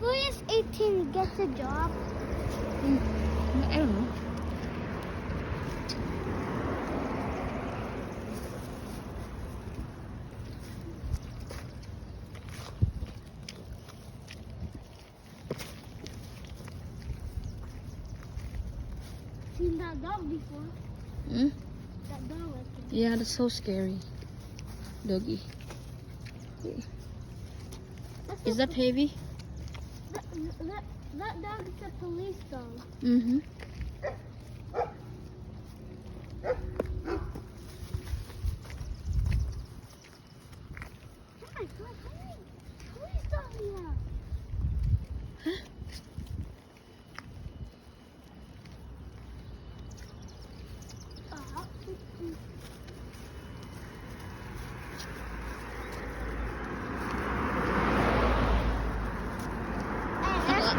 Kuya's 18 gets a job. I don't know. Seen that dog before? Hmm? That dog. Yeah, that's so scary. Doggy. Is that heavy? That dog is a police dog. Mm-hmm. Police dog, yeah.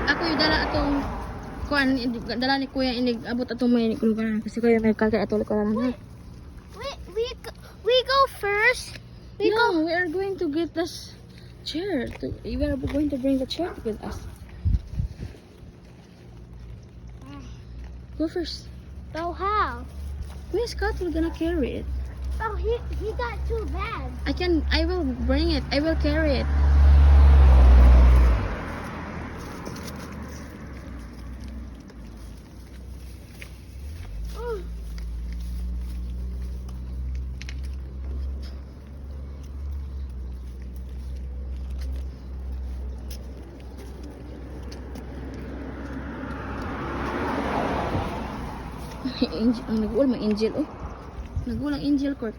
Ako yung dala atong kuan dala ni kuya inig abot atong may kulugan kasi kuya may kalkar atong likuran ha. We go first. We are going to get this chair. We are going to bring the chair with us. Go first. Oh, how? Kuya Scott will gonna carry it. Oh, he got 2 bags. I will bring it. I will carry it. Oh. Angel, ang nag-uul may angel oh. Nag-uul ang angel court.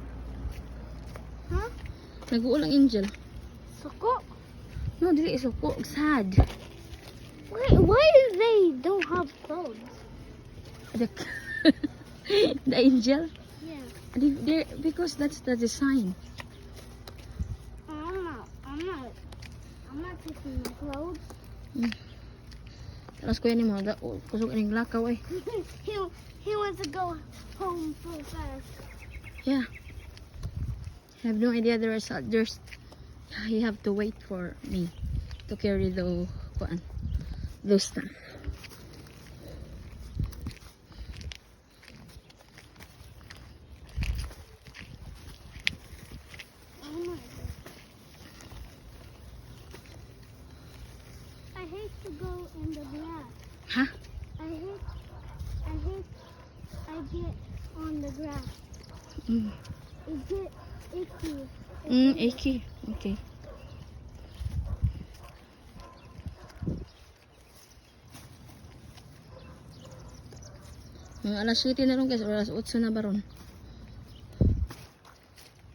Huh? Nag-uul ang angel. Suko? No, dili isuko, sad. Wait, why do they don't have clothes? The, the angel? Yeah. Because that's the design. I'm not taking my clothes. Tapos kuya ni mo, kusog ining lakaw eh. He wants to go home so fast. Yeah. I have no idea there's you have to wait for me to carry those stuff. Oh my God. I hate to go in the grass. Huh? I get on the grass. It get icky. Icky. Okay. Mga alas 7 na ron guys, or alas 8 na ba ron?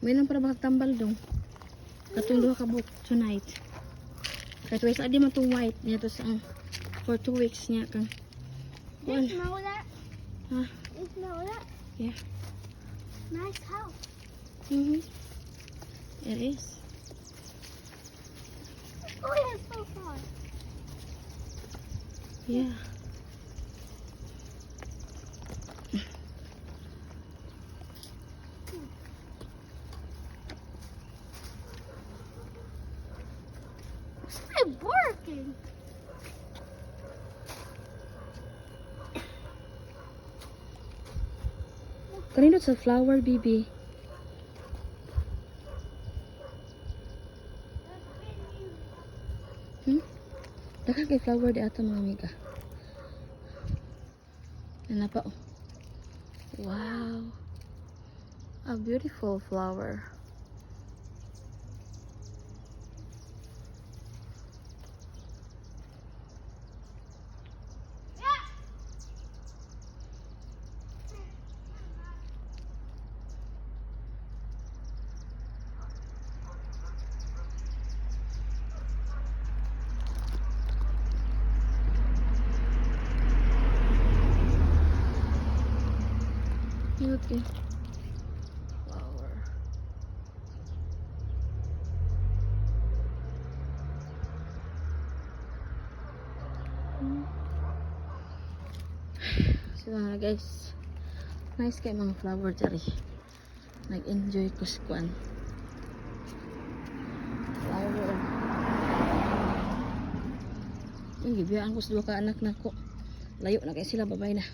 May nang para makatambal dong. Katong duha ka book tonight. Kahit wais adi man tong white niya to sa for 2 weeks niya kang. Do you smell that? Huh? You smell that? Yeah. Nice house. It is. Oh, yeah, so far. Yeah. I'm barking. Kanino sa flower, baby? Daka kay flower di ato mga amiga. Ano pa oh. Wow. A beautiful flower. Cute eh. Flower. So guys, nice kay mga flower diri. Nag-enjoy ko sa kuan. Flower. Gibiyaan ko sa duha ka anak nako. Layo na kay sila, babay na.